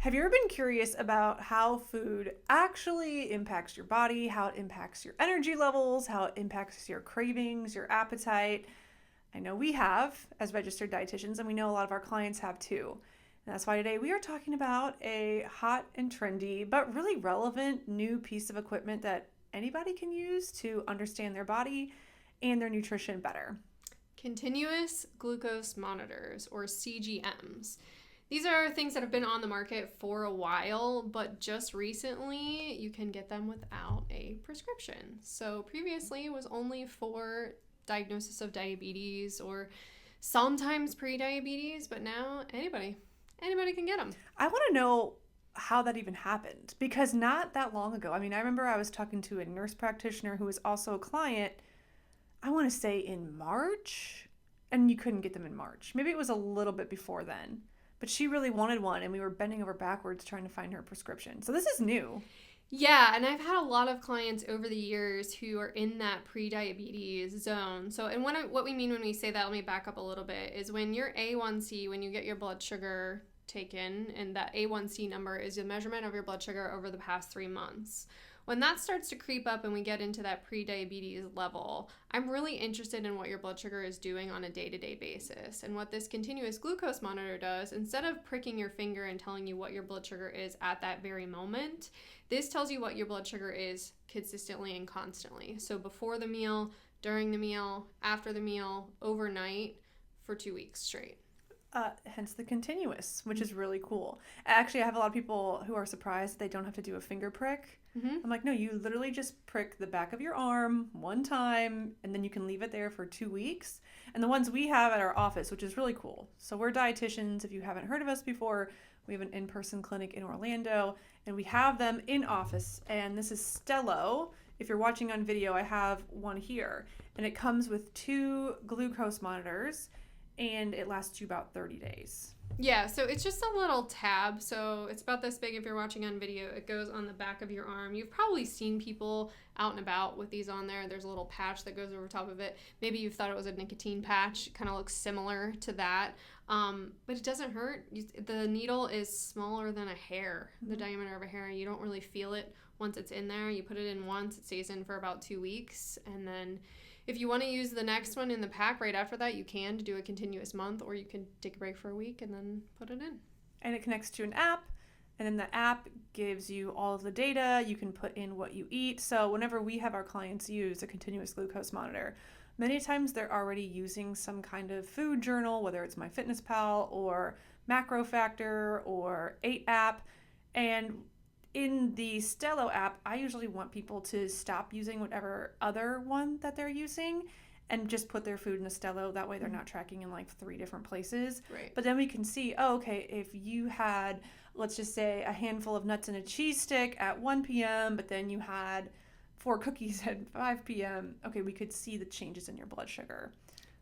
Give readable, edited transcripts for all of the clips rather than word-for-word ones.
Have you ever been curious about how food actually impacts your body, how it impacts your energy levels, how it impacts your cravings, your appetite? I know we have as registered dietitians, and we know a lot of our clients have too. And that's why today we are talking about a hot and trendy, but really relevant new piece of equipment that anybody can use to understand their body and their nutrition better. Continuous glucose monitors, or CGMs. These are things that have been on the market for a while, but just recently you can get them without a prescription. So previously it was only for diagnosis of diabetes or sometimes pre-diabetes, but now anybody can get them. I want to know how that even happened because not that long ago, I remember I was talking to a nurse practitioner who was also a client, I want to say in March, and you couldn't get them in March. Maybe it was a little bit before then. But she really wanted one, and we were bending over backwards trying to find her prescription. So this is new. Yeah, and I've had a lot of clients over the years who are in that pre-diabetes zone. So, and what we mean when we say that, let me back up a little bit, is when your A1C, when you get your blood sugar taken, and that A1C number is a measurement of your blood sugar over the past 3 months. When that starts to creep up and we get into that pre-diabetes level, I'm really interested in what your blood sugar is doing on a day-to-day basis. And what this continuous glucose monitor does, instead of pricking your finger and telling you what your blood sugar is at that very moment, this tells you what your blood sugar is consistently and constantly. So before the meal, during the meal, after the meal, overnight, for 2 weeks straight. Hence the continuous, which is really cool. Actually, I have a lot of people who are surprised they don't have to do a finger prick. Mm-hmm. I'm like, no, you literally just prick the back of your arm one time, and then you can leave it there for 2 weeks. And the ones we have at our office, which is really cool. So we're dietitians. If you haven't heard of us before, we have an in-person clinic in Orlando, and we have them in office. And this is Stello. If you're watching on video, I have one here. And it comes with 2 glucose monitors, and it lasts you about 30 days. Yeah, so it's just a little tab. So it's about this big if you're watching on video. It goes on the back of your arm. You've probably seen people out and about with these on there. There's a little patch that goes over top of it. Maybe you thought it was a nicotine patch. It kind of looks similar to that. But it doesn't hurt. The needle is smaller than a hair, the diameter of a hair. You don't really feel it once it's in there. You put it in once, it stays in for about 2 weeks, and then if you want to use the next one in the pack right after that, you can to do a continuous month, or you can take a break for a week and then put it in. And it connects to an app, and then the app gives you all of the data. You can put in what you eat. So whenever we have our clients use a continuous glucose monitor, many times they're already using some kind of food journal, whether it's MyFitnessPal or Macro Factor or 8 app. And in the Stello app, I usually want people to stop using whatever other one that they're using and just put their food in a Stello. That way they're not tracking in like 3 different places. Right. But then we can see, oh, okay, if you had, let's just say, a handful of nuts and a cheese stick at 1 p.m., but then you had 4 cookies at 5 p.m., okay, we could see the changes in your blood sugar.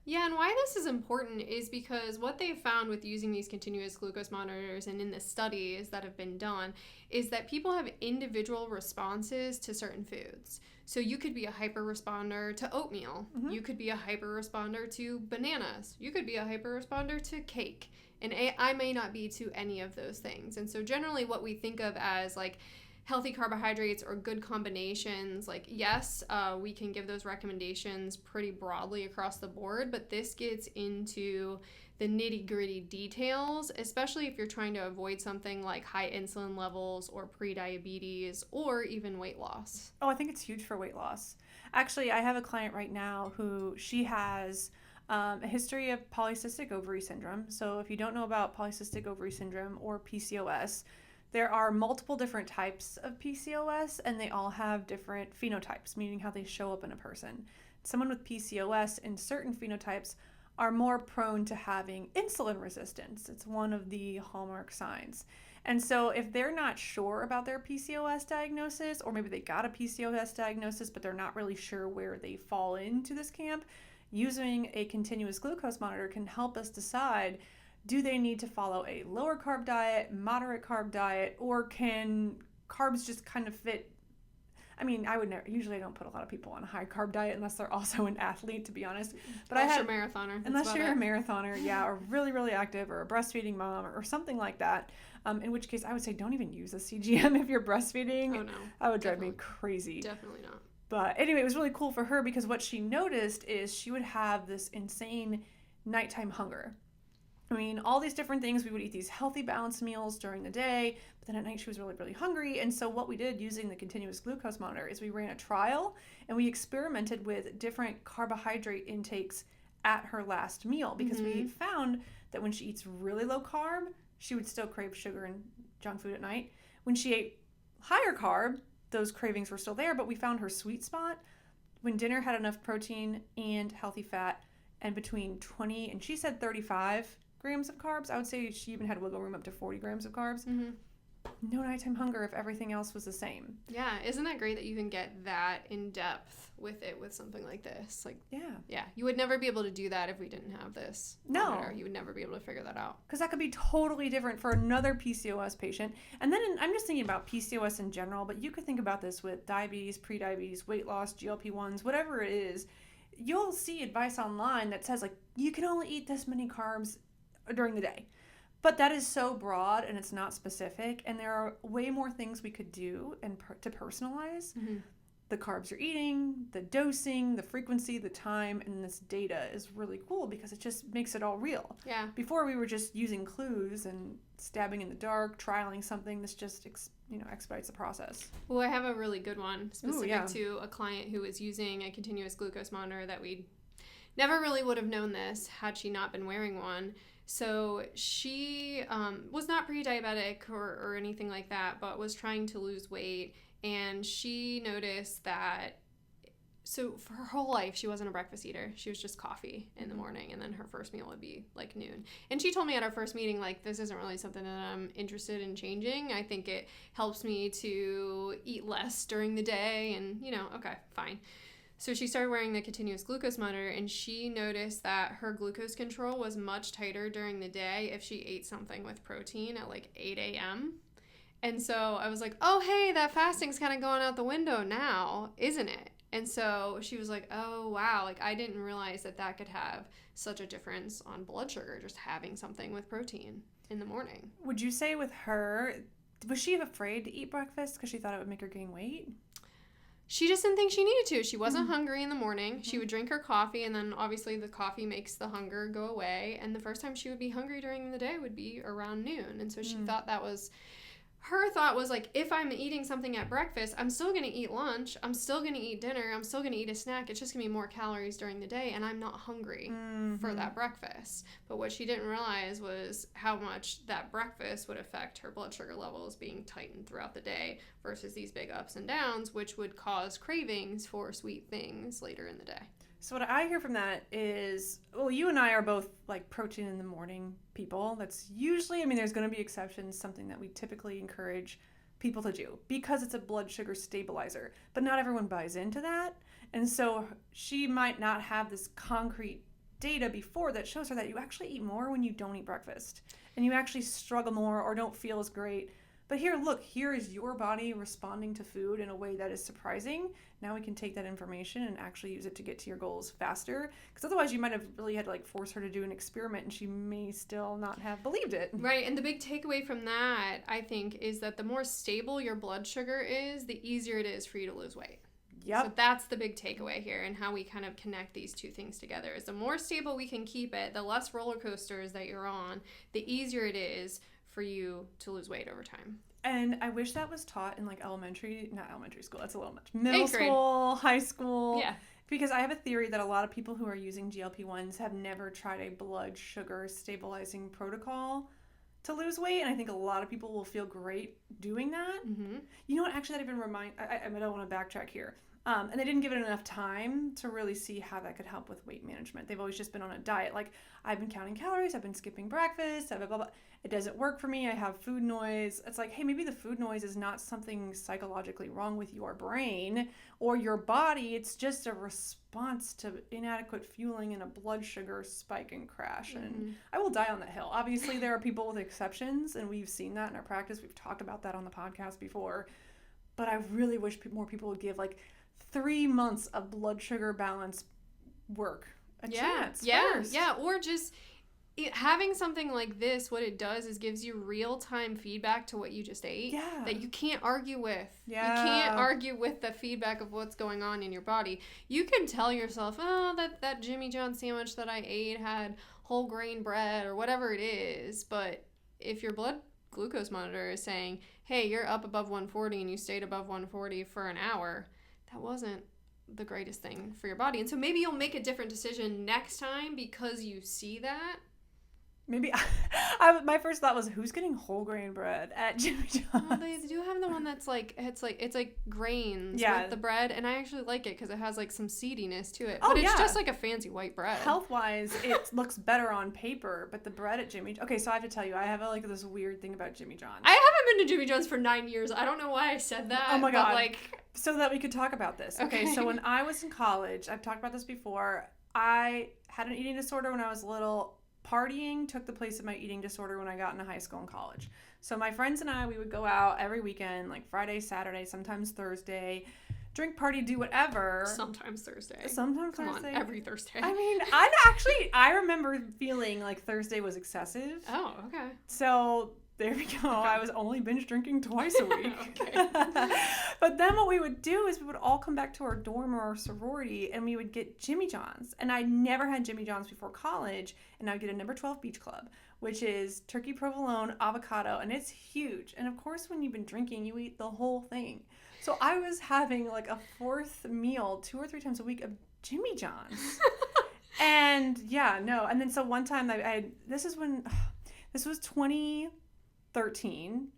Yeah, and why this is important is because what they've found with using these continuous glucose monitors and in the studies that have been done is that people have individual responses to certain foods. So you could be a hyper responder to oatmeal. Mm-hmm. You could be a hyper responder to bananas. You could be a hyper responder to cake. And I may not be to any of those things. And so generally what we think of as like healthy carbohydrates or good combinations, like yes, we can give those recommendations pretty broadly across the board, but this gets into the nitty-gritty details, especially if you're trying to avoid something like high insulin levels or pre-diabetes or even weight loss. Oh, I think it's huge for weight loss. Actually, I have a client right now who she has a history of polycystic ovary syndrome. So if you don't know about polycystic ovary syndrome or PCOS, there are multiple different types of PCOS, and they all have different phenotypes, meaning how they show up in a person. Someone with PCOS in certain phenotypes are more prone to having insulin resistance. It's one of the hallmark signs. And so if they're not sure about their PCOS diagnosis, or maybe they got a PCOS diagnosis, but they're not really sure where they fall into this camp, using a continuous glucose monitor can help us decide, do they need to follow a lower carb diet, moderate carb diet, or can carbs just kind of fit I mean, I would never, usually I don't put a lot of people on a high carb diet unless they're also an athlete, to be honest. But unless you're a marathoner. Unless you're a marathoner, yeah, or really, really active, or a breastfeeding mom, or something like that. In which case, I would say don't even use a CGM if you're breastfeeding. Oh, no. That would drive me crazy. Definitely not. But anyway, it was really cool for her because what she noticed is she would have this insane nighttime hunger. I mean, all these different things. We would eat these healthy, balanced meals during the day, but then at night she was really, really hungry. And so what we did using the continuous glucose monitor is we ran a trial and we experimented with different carbohydrate intakes at her last meal because we found that when she eats really low carb, she would still crave sugar and junk food at night. When she ate higher carb, those cravings were still there, but we found her sweet spot when dinner had enough protein and healthy fat and between 20 and she said 35 grams of carbs. I would say she even had wiggle room up to 40 grams of carbs. No nighttime hunger if everything else was the same. Yeah, isn't that great that you can get that in depth with it with something like this? Like, yeah, you would never be able to do that if we didn't have this. No, monitor. You would never be able to figure that out because that could be totally different for another PCOS patient. And then I'm just thinking about PCOS in general, but you could think about this with diabetes, prediabetes, weight loss, GLP-1s, whatever it is. You'll see advice online that says like you can only eat this many carbs during the day. But that is so broad and it's not specific. And there are way more things we could do and to personalize the carbs you're eating, the dosing, the frequency, the time. And this data is really cool because it just makes it all real. Yeah. Before we were just using clues and stabbing in the dark, trialing something. This just expedites the process. Well, I have a really good one specific to a client who was using a continuous glucose monitor that we never really would have known this had she not been wearing one. So she was not pre-diabetic or anything like that, but was trying to lose weight. And she noticed that, so for her whole life, she wasn't a breakfast eater. She was just coffee in the morning, and then her first meal would be like noon. And she told me at our first meeting, like, this isn't really something that I'm interested in changing. I think it helps me to eat less during the day, and, okay, fine. So she started wearing the continuous glucose monitor, and she noticed that her glucose control was much tighter during the day if she ate something with protein at like 8 a.m. And so I was like, oh, hey, that fasting's kind of going out the window now, isn't it? And so she was like, oh, wow, like I didn't realize that could have such a difference on blood sugar, just having something with protein in the morning. Would you say with her, was she afraid to eat breakfast because she thought it would make her gain weight? She just didn't think she needed to. She wasn't hungry in the morning. She would drink her coffee, and then obviously the coffee makes the hunger go away. And the first time she would be hungry during the day would be around noon. And so she thought that was... Her thought was like, if I'm eating something at breakfast, I'm still going to eat lunch. I'm still going to eat dinner. I'm still going to eat a snack. It's just going to be more calories during the day, and I'm not hungry for that breakfast. But what she didn't realize was how much that breakfast would affect her blood sugar levels being tightened throughout the day versus these big ups and downs, which would cause cravings for sweet things later in the day. So what I hear from that is, well, you and I are both like protein in the morning people. That's usually, there's going to be exceptions, something that we typically encourage people to do because it's a blood sugar stabilizer. But not everyone buys into that. And so she might not have this concrete data before that shows her that you actually eat more when you don't eat breakfast. And you actually struggle more or don't feel as great. But here is your body responding to food in a way that is surprising. Now we can take that information and actually use it to get to your goals faster. Because otherwise you might have really had to force her to do an experiment and she may still not have believed it. Right, and the big takeaway from that, I think, is that the more stable your blood sugar is, the easier it is for you to lose weight. Yep. So that's the big takeaway here, and how we kind of connect these two things together is the more stable we can keep it, the less roller coasters that you're on, the easier it is for you to lose weight over time. And I wish that was taught in not elementary school, that's a little much. Middle school, high school. Yeah. Because I have a theory that a lot of people who are using GLP-1s have never tried a blood sugar stabilizing protocol to lose weight. And I think a lot of people will feel great doing that. Mm-hmm. You know what? Actually, that even I don't want to backtrack here. And they didn't give it enough time to really see how that could help with weight management. They've always just been on a diet. Like, I've been counting calories, I've been skipping breakfast, blah, blah, blah. It doesn't work for me. I have food noise. It's like, hey, maybe the food noise is not something psychologically wrong with your brain or your body. It's just a response to inadequate fueling and a blood sugar spike and crash. Mm-hmm. And I will die on that hill. Obviously, there are people with exceptions, and we've seen that in our practice. We've talked about that on the podcast before. but I really wish more people would give like 3 months of blood sugar balance work a chance first. Yeah, or just having something like this, what it does is gives you real-time feedback to what you just ate that you can't argue with. Yeah. You can't argue with the feedback of what's going on in your body. You can tell yourself, oh, that Jimmy John sandwich that I ate had whole grain bread or whatever it is, but if your blood glucose monitor is saying, hey, you're up above 140 and you stayed above 140 for an hour, that wasn't the greatest thing for your body. And so maybe you'll make a different decision next time because you see that. Maybe my first thought was, who's getting whole grain bread at Jimmy John's? Well, they do have the one that's like it's like grains with the bread, and I actually like it because it has like some seediness to it. But it's just like a fancy white bread. Health wise, it looks better on paper, but the bread at Jimmy. Okay, so I have to tell you, I have like this weird thing about Jimmy John's. I haven't been to Jimmy John's for 9 years. I don't know why I said that. Oh my god! But like, so that we could talk about this. Okay, so when I was in college, I've talked about this before. I had an eating disorder when I was little. Partying took the place of my eating disorder when I got into high school and college. So my friends and I, we would go out every weekend, like Friday, Saturday, sometimes Thursday, drink, party, do whatever. Sometimes Thursday. Sometimes Come Thursday. on, every Thursday. I mean, I remember feeling like Thursday was excessive. Oh, okay. So there we go. I was only binge drinking twice a week. Okay. But then what we would do is we would all come back to our dorm or our sorority and we would get Jimmy John's. And I never had Jimmy John's before college. And I would get a number 12 Beach Club, which is turkey provolone, avocado, and it's huge. And of course, when you've been drinking, you eat the whole thing. So I was having like a fourth meal 2 or 3 times a week of Jimmy John's. And yeah, no. And then so one time this was 2013.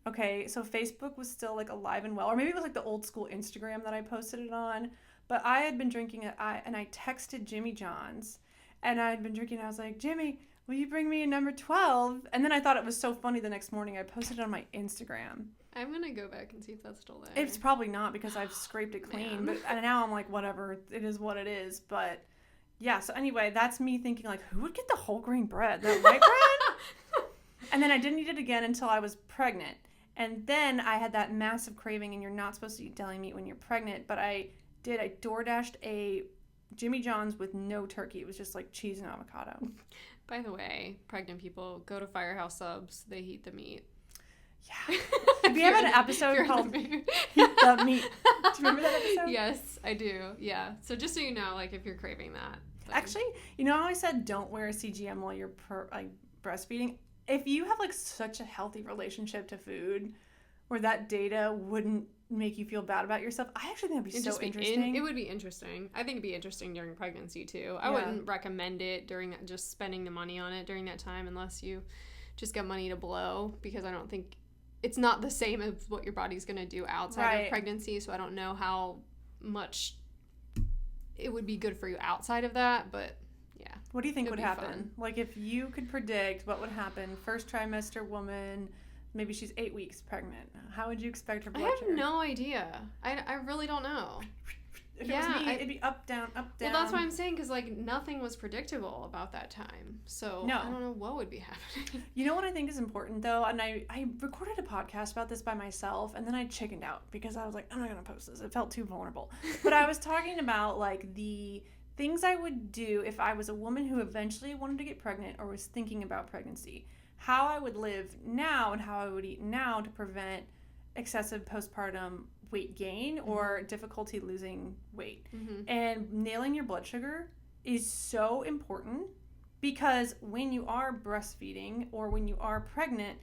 Okay, so Facebook was still like alive and well, or maybe it was like the old school Instagram that I posted it on. But I had been drinking it, and I texted Jimmy John's, and I had been drinking. I was like, Jimmy, will you bring me a number 12? And then I thought it was so funny. The next morning, I posted it on my Instagram. I'm gonna go back and see if that's still there. It's probably not because I've scraped it clean. But now I'm like, whatever, it is what it is. But yeah. So anyway, that's me thinking like, who would get the whole grain bread? That white bread? And then I didn't eat it again until I was pregnant. And then I had that massive craving, and you're not supposed to eat deli meat when you're pregnant. But I did. I DoorDashed a Jimmy John's with no turkey. It was just like cheese and avocado. By the way, pregnant people, go to Firehouse Subs. They heat the meat. Yeah. We have an episode called Heat the Meat. Do you remember that episode? Yes, I do. Yeah. So just so you know, like if you're craving that. Actually, you know how I said don't wear a CGM while you're breastfeeding? If you have like such a healthy relationship to food where that data wouldn't make you feel bad about yourself, I actually think that'd be so interesting. It would be interesting. I think it'd be interesting during pregnancy too. I wouldn't recommend it during just spending the money on it during that time unless you just got money to blow, because I don't think it's not the same as what your body's going to do outside of pregnancy. So I don't know how much it would be good for you outside of that, but yeah. What do you think would happen? Fun. Like if you could predict what would happen, first trimester woman, maybe she's 8 weeks pregnant. How would you expect her blood sugar? I have no idea. I really don't know. If it was me, it'd be up, down, up, down. Well, that's why I'm saying, because like nothing was predictable about that time. So I don't know what would be happening. You know what I think is important though? And I recorded a podcast about this by myself, and then I chickened out because I was like, I'm not going to post this. It felt too vulnerable. But I was talking about like the things I would do if I was a woman who eventually wanted to get pregnant or was thinking about pregnancy. How I would live now and how I would eat now to prevent excessive postpartum weight gain or difficulty losing weight. And nailing your blood sugar is so important, because when you are breastfeeding or when you are pregnant,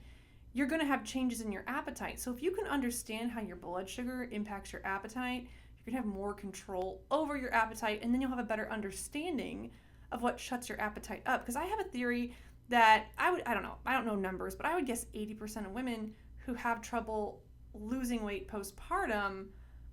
you're going to have changes in your appetite. So if you can understand how your blood sugar impacts your appetite, you're going to have more control over your appetite, and then you'll have a better understanding of what shuts your appetite up. Because I have a theory that I don't know numbers, but I would guess 80% of women who have trouble losing weight postpartum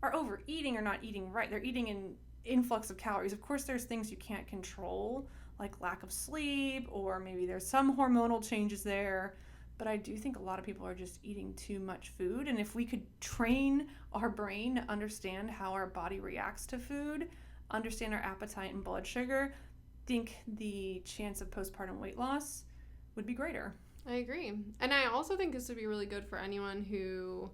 are overeating or not eating right. They're eating an influx of calories. Of course, there's things you can't control, like lack of sleep, or maybe there's some hormonal changes there. But I do think a lot of people are just eating too much food. And if we could train our brain to understand how our body reacts to food, understand our appetite and blood sugar, I think the chance of postpartum weight loss would be greater. I agree. And I also think this would be really good for anyone who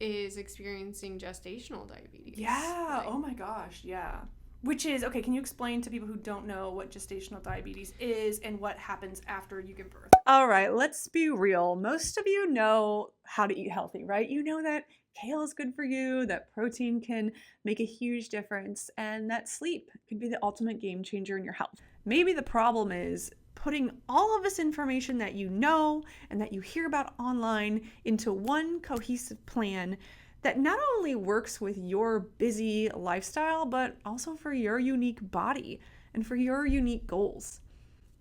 is experiencing gestational diabetes. Yeah. Oh my gosh. Yeah. Which is, okay, can you explain to people who don't know what gestational diabetes is and what happens after you give birth? All right, let's be real. Most of you know how to eat healthy, right? You know that kale is good for you, that protein can make a huge difference, and that sleep can be the ultimate game changer in your health. Maybe the problem is putting all of this information that you know and that you hear about online into one cohesive plan that not only works with your busy lifestyle, but also for your unique body and for your unique goals.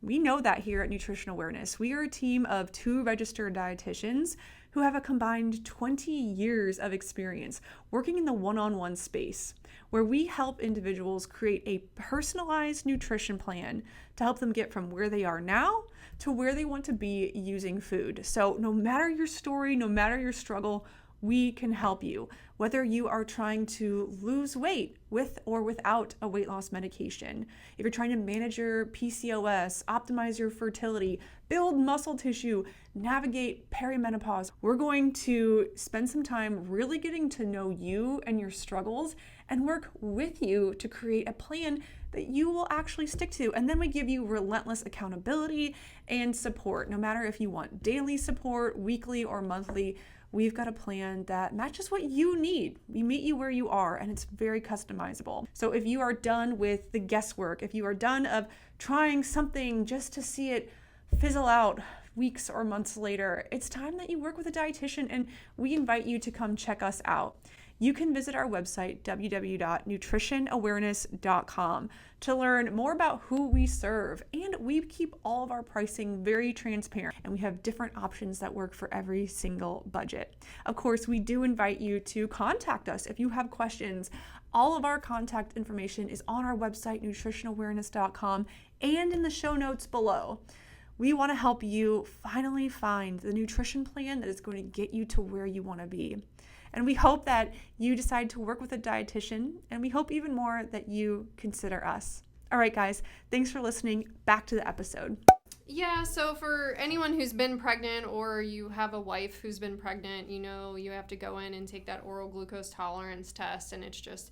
We know that here at Nutrition Awareness. We are a team of 2 registered dietitians who have a combined 20 years of experience working in the one-on-one space, where we help individuals create a personalized nutrition plan to help them get from where they are now to where they want to be using food. So no matter your story, no matter your struggle, we can help you. Whether you are trying to lose weight with or without a weight loss medication, if you're trying to manage your PCOS, optimize your fertility, build muscle tissue, navigate perimenopause, we're going to spend some time really getting to know you and your struggles and work with you to create a plan that you will actually stick to. And then we give you relentless accountability and support. No matter if you want daily support, weekly, or monthly, we've got a plan that matches what you need. We meet you where you are, and it's very customizable. So if you are done with the guesswork, if you are done of trying something just to see it fizzle out weeks or months later, it's time that you work with a dietitian, and we invite you to come check us out. You can visit our website, www.nutritionawareness.com, to learn more about who we serve. And we keep all of our pricing very transparent, and we have different options that work for every single budget. Of course, we do invite you to contact us if you have questions. All of our contact information is on our website, nutritionawareness.com, and in the show notes below. We want to help you finally find the nutrition plan that is going to get you to where you want to be. And we hope that you decide to work with a dietitian, and we hope even more that you consider us. All right, guys, thanks for listening. Back to the episode. Yeah, so for anyone who's been pregnant or you have a wife who's been pregnant, you know, you have to go in and take that oral glucose tolerance test, and it's just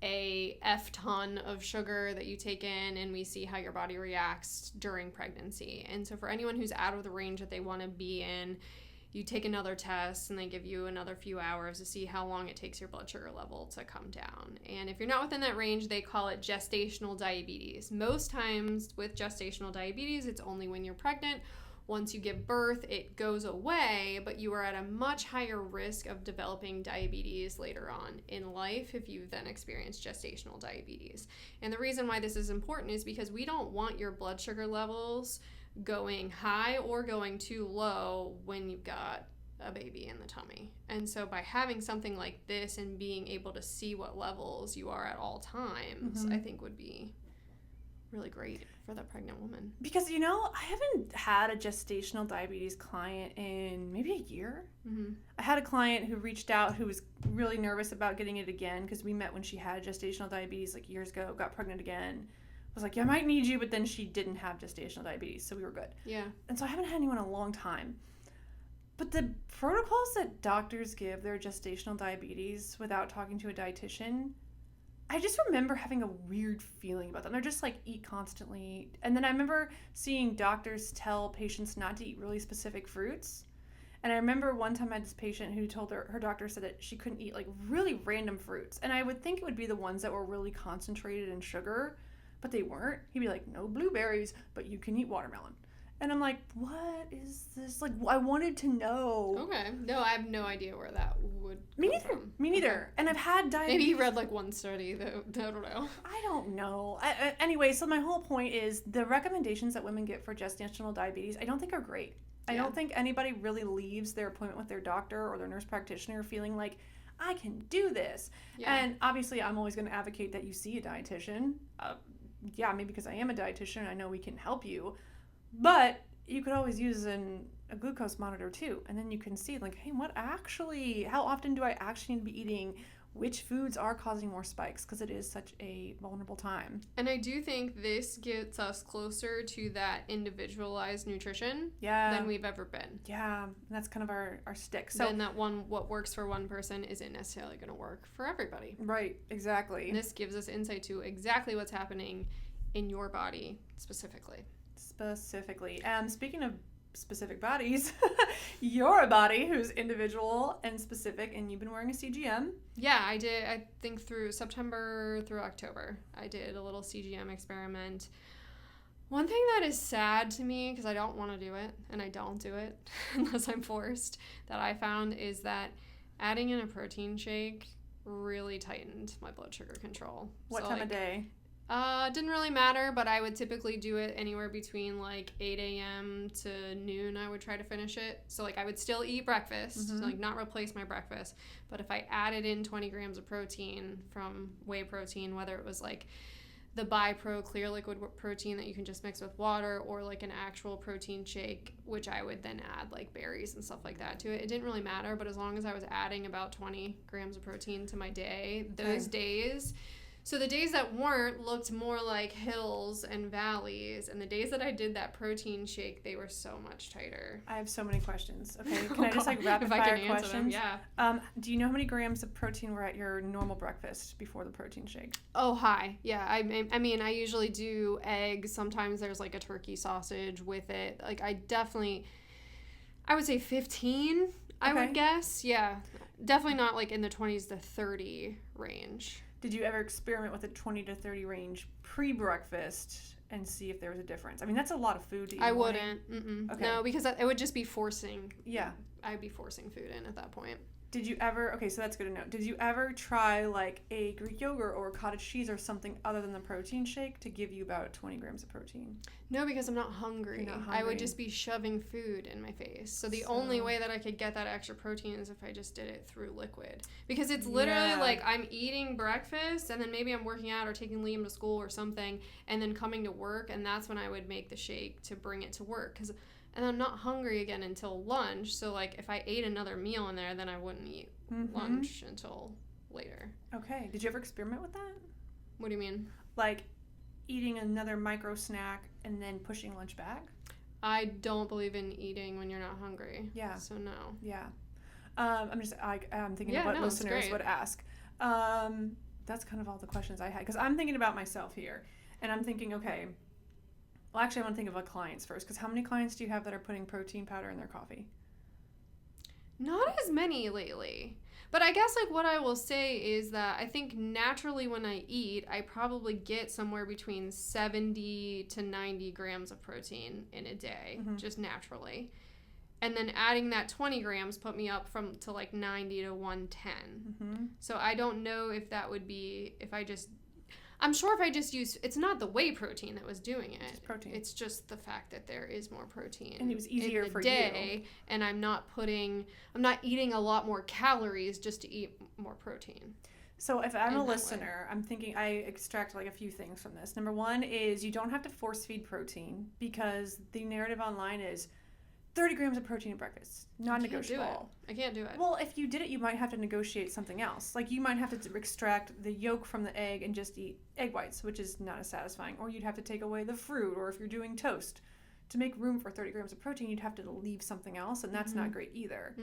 a F ton of sugar that you take in, and we see how your body reacts during pregnancy. And so for anyone who's out of the range that they want to be in, you take another test and they give you another few hours to see how long it takes your blood sugar level to come down. And if you're not within that range, they call it gestational diabetes. Most times with gestational diabetes, it's only when you're pregnant. Once you give birth, it goes away, but you are at a much higher risk of developing diabetes later on in life if you then experience gestational diabetes. And the reason why this is important is because we don't want your blood sugar levels going high or going too low when you've got a baby in the tummy. And so by having something like this and being able to see what levels you are at all times, I think would be really great for the pregnant woman. Because, you know, I haven't had a gestational diabetes client in maybe a year. I had a client who reached out who was really nervous about getting it again because we met when she had gestational diabetes like years ago, got pregnant again. I was like, yeah, I might need you, but then she didn't have gestational diabetes, so we were good. Yeah. And so I haven't had anyone in a long time. But the protocols that doctors give their gestational diabetes without talking to a dietitian, I just remember having a weird feeling about them. They're just like, eat constantly. And then I remember seeing doctors tell patients not to eat really specific fruits. And I remember one time I had this patient who told her doctor said that she couldn't eat like really random fruits. And I would think it would be the ones that were really concentrated in sugar, but they weren't. He'd be like, no blueberries, but you can eat watermelon. And I'm like, what is this? Like, I wanted to know. Okay. No, I have no idea where that would Me neither. from. Me neither. Okay. And I've had diabetes. Maybe you read like one study, though. I don't know. I don't know. Anyway, so my whole point is the recommendations that women get for gestational diabetes, I don't think are great. I don't think anybody really leaves their appointment with their doctor or their nurse practitioner feeling like, I can do this. Yeah. And obviously, I'm always going to advocate that you see a dietitian. Yeah, maybe because I am a dietitian and I know we can help you. But you could always use a glucose monitor too. And then you can see like, hey, how often do I actually need to be eating? which foods are causing more spikes because it is such a vulnerable time. And I do think this gets us closer to that individualized nutrition Yeah. than we've ever been. Yeah, and that's kind of our stick. So Then what works for one person isn't necessarily going to work for everybody. right, exactly. And this gives us insight to exactly what's happening in your body specifically. Speaking of specific bodies, you're a body who's individual and specific, and you've been wearing a CGM. Yeah, I did. I think through September through October, I did a little CGM experiment. One thing that is sad to me, because I don't want to do it, and I don't do it unless I'm forced, that I found is that adding in a protein shake really tightened my blood sugar control. What time of day? Didn't really matter, but I would typically do it anywhere between like 8 a.m. to noon. I would try to finish it. So like I would still eat breakfast, so, like not replace my breakfast. But if I added in 20 grams of protein from whey protein, whether it was like the BiPro clear liquid protein that you can just mix with water, or like an actual protein shake, which I would then add like berries and stuff like that to it. It didn't really matter, but as long as I was adding about 20 grams of protein to my day, those days. So the days that weren't looked more like hills and valleys, and the days that I did that protein shake, they were so much tighter. I have so many questions. Okay, can I just like rapid fire questions? Yeah. Do you know how many grams of protein were at your normal breakfast before the protein shake? Oh, high. Yeah. I mean, I usually do eggs. Sometimes there's like a turkey sausage with it. Like I would say 15. I would guess. Yeah. Definitely not like in the 20s to 30 range. Did you ever experiment with a 20 to 30 range pre-breakfast and see if there was a difference? I mean, that's a lot of food to eat. I wouldn't. Mm-mm. Okay. No, because it would just be forcing. Yeah. I'd be forcing food in at that point. Did you ever, okay, so that's good to know. Did you ever try like a Greek yogurt or cottage cheese or something other than the protein shake to give you about 20 grams of protein? No, because I'm not hungry. You're not hungry. I would just be shoving food in my face. So the only way that I could get that extra protein is if I just did it through liquid. Because it's literally like I'm eating breakfast and then maybe I'm working out or taking Liam to school or something and then coming to work, and that's when I would make the shake to bring it to work. And I'm not hungry again until lunch. So like if I ate another meal in there, then I wouldn't eat lunch until later. Okay. Did you ever experiment with that? What do you mean? Like eating another micro snack and then pushing lunch back? I don't believe in eating when you're not hungry. Yeah. So no. Yeah. I'm thinking of what listeners would ask. That's kind of all the questions I had, because I'm thinking about myself here, and I'm thinking, okay, well, actually, I want to think of like clients first, because how many clients do you have that are putting protein powder in their coffee? Not as many lately. But I guess like what I will say is that I think naturally when I eat, I probably get somewhere between 70 to 90 grams of protein in a day, just naturally. And then adding that 20 grams put me up to like 90 to 110. So I don't know if that would be, I'm sure if I just use, it's not the whey protein that was doing it. It's protein. It's just the fact that there is more protein. And it was easier for you. And I'm not eating a lot more calories just to eat more protein. So if I'm a listener, I'm thinking I extract like a few things from this. Number one is you don't have to force feed protein, because the narrative online is 30 grams of protein at breakfast. Non-negotiable. I can't do it. Well, if you did it, you might have to negotiate something else. Like you might have to extract the yolk from the egg and just eat egg whites, which is not as satisfying. Or you'd have to take away the fruit, or if you're doing toast. To make room for 30 grams of protein, you'd have to leave something else, and that's not great either.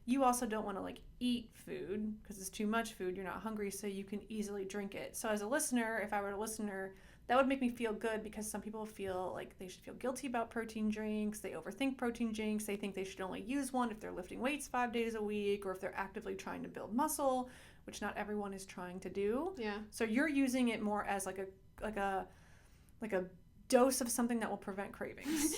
You also don't want to like eat food, because it's too much food. You're not hungry, so you can easily drink it. So as a listener, if I were a listener, that would make me feel good, because some people feel like they should feel guilty about protein drinks. They overthink protein drinks. They think they should only use one if they're lifting weights 5 days a week, or if they're actively trying to build muscle, which not everyone is trying to do. Yeah. So you're using it more as like a dose of something that will prevent cravings.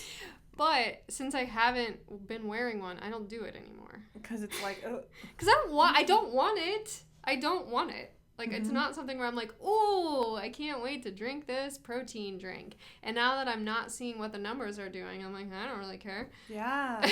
But since I haven't been wearing one, I don't do it anymore. Because it's like, because I don't want it. I don't want it. Like, it's not something where I'm like, oh, I can't wait to drink this protein drink. And now that I'm not seeing what the numbers are doing, I'm like, I don't really care. Yeah.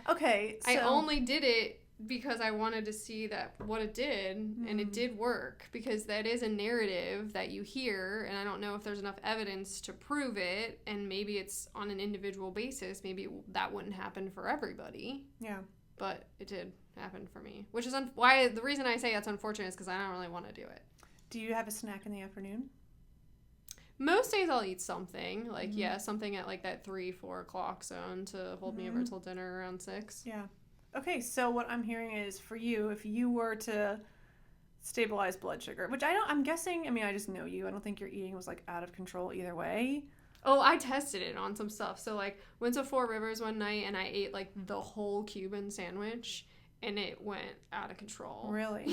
Okay. So... I only did it because I wanted to see what it did, and it did work, because that is a narrative that you hear, and I don't know if there's enough evidence to prove it, and maybe it's on an individual basis. Maybe that wouldn't happen for everybody. Yeah. but it did happen for me, which is why the reason I say it's unfortunate is because I don't really want to do it. Do you have a snack in the afternoon? Most days I'll eat something, like, something at, like, that 3-4 o'clock zone to hold me over till dinner around 6. Yeah. Okay, so what I'm hearing is, for you, if you were to stabilize blood sugar, which I'm guessing, I mean, I just know you. I don't think your eating was, like, out of control either way. Oh, I tested it on some stuff. So, like, went to Four Rivers one night and I ate, like, the whole Cuban sandwich. And it went out of control. Really?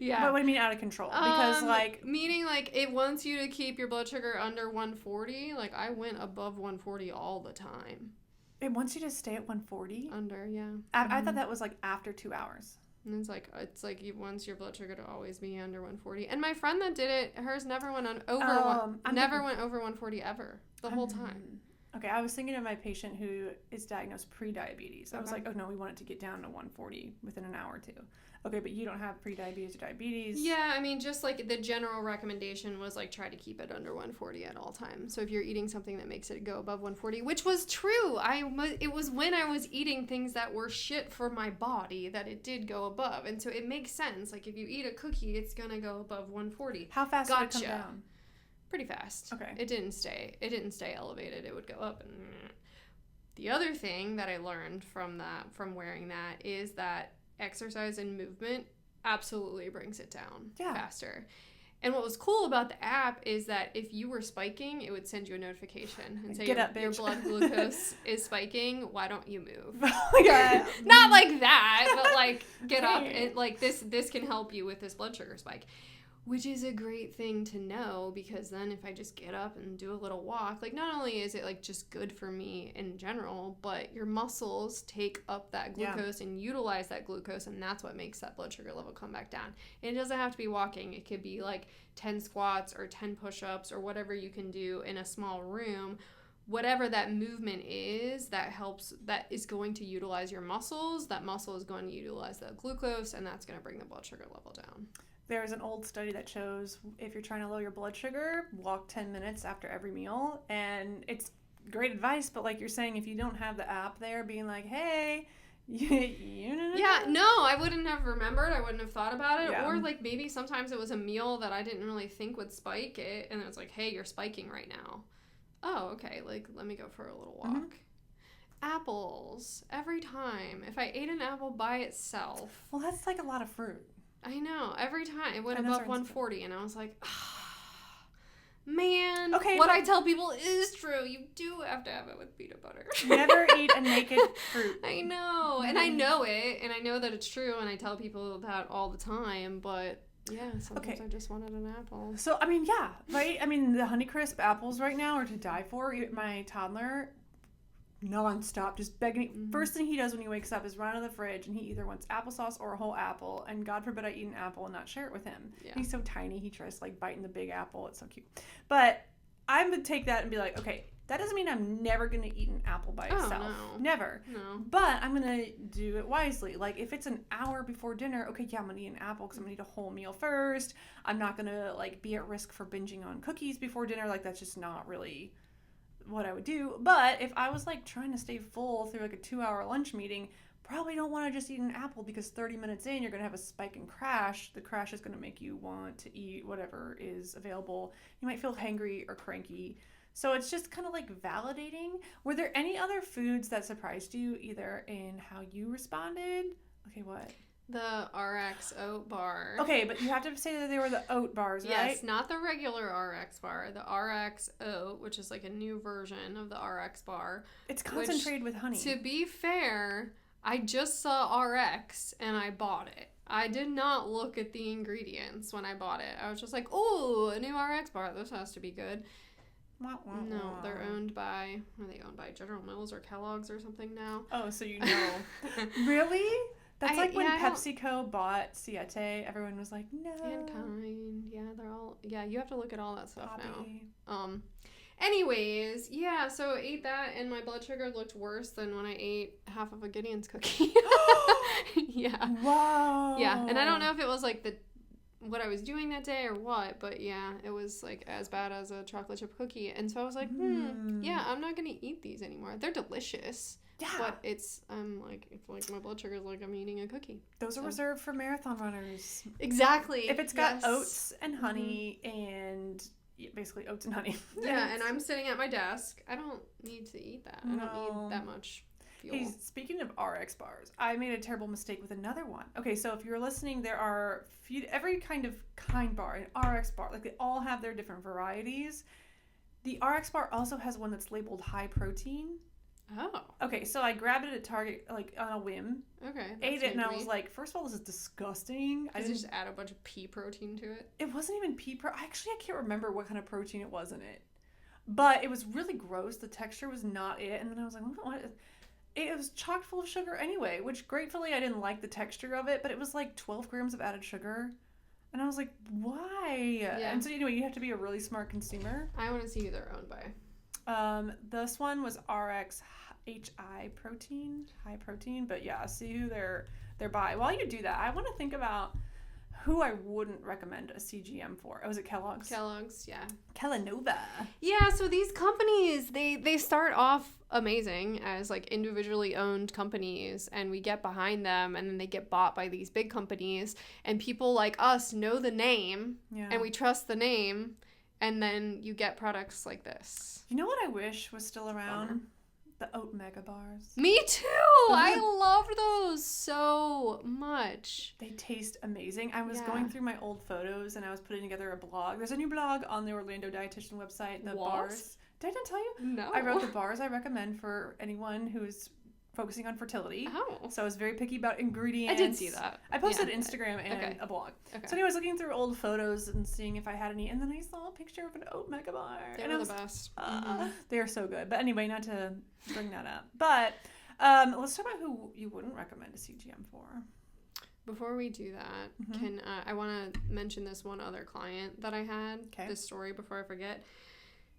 Yeah. What do you mean out of control? Because, like... Meaning, like, it wants you to keep your blood sugar under 140. Like, I went above 140 all the time. It wants you to stay at 140? Under, yeah. I thought that was, like, after 2 hours. And it's like you wants your blood sugar to always be under 140. And my friend that did it, hers never went over went over 140 ever. The whole time. Okay, I was thinking of my patient who is diagnosed pre-diabetes. I was like, oh no, we want it to get down to 140 within an hour or two. Okay, but you don't have pre-diabetes or diabetes. Yeah, I mean, just like the general recommendation was like try to keep it under 140 at all times. So if you're eating something that makes it go above 140, which was true. It was when I was eating things that were shit for my body that it did go above. And so it makes sense. Like if you eat a cookie, it's going to go above 140. How fast did it come down? Pretty fast. Okay. It didn't stay elevated. It would go up. And the other thing that I learned from wearing that is that exercise and movement absolutely brings it down faster. And what was cool about the app is that if you were spiking, it would send you a notification and say your blood glucose is spiking. Why don't you move? Oh my God. Not like that, but like get up and like this can help you with this blood sugar spike. Which is a great thing to know because then if I just get up and do a little walk, like not only is it like just good for me in general, but your muscles take up that glucose and utilize that glucose, and that's what makes that blood sugar level come back down. And it doesn't have to be walking. It could be like 10 squats or 10 push-ups or whatever you can do in a small room. Whatever that movement is that is going to utilize your muscles, that muscle is going to utilize the glucose, and that's going to bring the blood sugar level down. There's an old study that shows if you're trying to lower your blood sugar, walk 10 minutes after every meal. And it's great advice, but like you're saying, if you don't have the app there being like, hey, yeah, no, I wouldn't have remembered. I wouldn't have thought about it. Yeah. Or like maybe sometimes it was a meal that I didn't really think would spike it. And it was like, hey, you're spiking right now. Oh, okay. Like, let me go for a little walk. Mm-hmm. Apples. Every time. If I ate an apple by itself. Well, that's like a lot of fruit. I know. Every time. It went above 140, and I was like, man. Okay, what I tell people is true. You do have to have it with peanut butter. Never eat a naked fruit. I know. And I know it, and I know that it's true, and I tell people that all the time, but yeah, sometimes I just wanted an apple. So, I mean, yeah, right? I mean, the Honeycrisp apples right now are to die for. My toddler... non-stop, just begging. Mm-hmm. First thing he does when he wakes up is run out of the fridge and he either wants applesauce or a whole apple, and God forbid I eat an apple and not share it with him. Yeah. He's so tiny, he tries to like bite in the big apple. It's so cute. But I would take that and be like, okay, that doesn't mean I'm never going to eat an apple by itself. No. Never. No. But I'm going to do it wisely. Like if it's an hour before dinner, okay, yeah, I'm going to eat an apple because I'm going to eat a whole meal first. I'm not going to like be at risk for binging on cookies before dinner. Like that's just not really what I would do. But if I was like trying to stay full through like a 2-hour lunch meeting, probably don't want to just eat an apple because 30 minutes in you're going to have a spike and crash. The crash is going to make you want to eat whatever is available. You might feel hangry or cranky. So it's just kind of like validating. Were there any other foods that surprised you either in how you responded? Okay, what? The RX oat bar. Okay, but you have to say that they were the oat bars, right? Yes, not the regular RX bar. The RX oat, which is like a new version of the RX bar. It's concentrated with honey. To be fair, I just saw RX and I bought it. I did not look at the ingredients when I bought it. I was just like, oh, a new RX bar. This has to be good. No, they're owned by, are they owned by General Mills or Kellogg's or something now? Oh, so you know. Really? That's like when PepsiCo bought Siete, everyone was like, no. And Kind, they're all, you have to look at all that stuff now. Anyways, so I ate that and my blood sugar looked worse than when I ate half of a Gideon's cookie. Yeah. Wow. Yeah, and I don't know if it was like what I was doing that day or what, but yeah, it was like as bad as a chocolate chip cookie. And so I was like, yeah, I'm not gonna eat these anymore. They're delicious. Yeah. But it's my blood sugar is like I'm eating a cookie. Those are reserved for marathon runners. Exactly. If it's got oats and honey and basically oats and honey. Yeah, and I'm sitting at my desk. I don't need to eat that. I don't need that much fuel. Hey, speaking of RX bars, I made a terrible mistake with another one. Okay, so if you're listening, there are every kind bar, an RX bar, like they all have their different varieties. The RX bar also has one that's labeled high protein. Oh. Okay, so I grabbed it at Target, like, on a whim. Okay. Ate it, and I was like, first of all, this is disgusting. Did you just add a bunch of pea protein to it? It wasn't even pea protein. Actually, I can't remember what kind of protein it was in it. But it was really gross. The texture was not it. And then I was like, what? It was chock full of sugar anyway, which gratefully I didn't like the texture of it, but it was like 12 grams of added sugar. And I was like, why? Yeah. And so, anyway, you have to be a really smart consumer. I want to see who they're owned by. This one was RX high protein, but yeah, see who they're by. While you do that, I want to think about who I wouldn't recommend a CGM for. Oh, is it Kellogg's? Kellogg's, yeah. Kellanova. Yeah, so these companies, they start off amazing as like individually owned companies, and we get behind them, and then they get bought by these big companies, and people like us know the name, and we trust the name, and then you get products like this. You know what I wish was still around? The oat mega bars. Me too. I loved those so much. They taste amazing. I was going through my old photos and I was putting together a blog. There's a new blog on the Orlando Dietitian website. The bars. Did I not tell you? No. I wrote the bars I recommend for anyone who's focusing on fertility. Oh. So I was very picky about ingredients. I did see that. I posted Instagram and a blog. Okay. So anyway, I was looking through old photos and seeing if I had any, and then I saw a picture of an oat mega bar. They were the best. They are so good. But anyway, not to bring that up. But let's talk about who you wouldn't recommend a CGM for. Before we do that, I want to mention this one other client that I had, this story before I forget.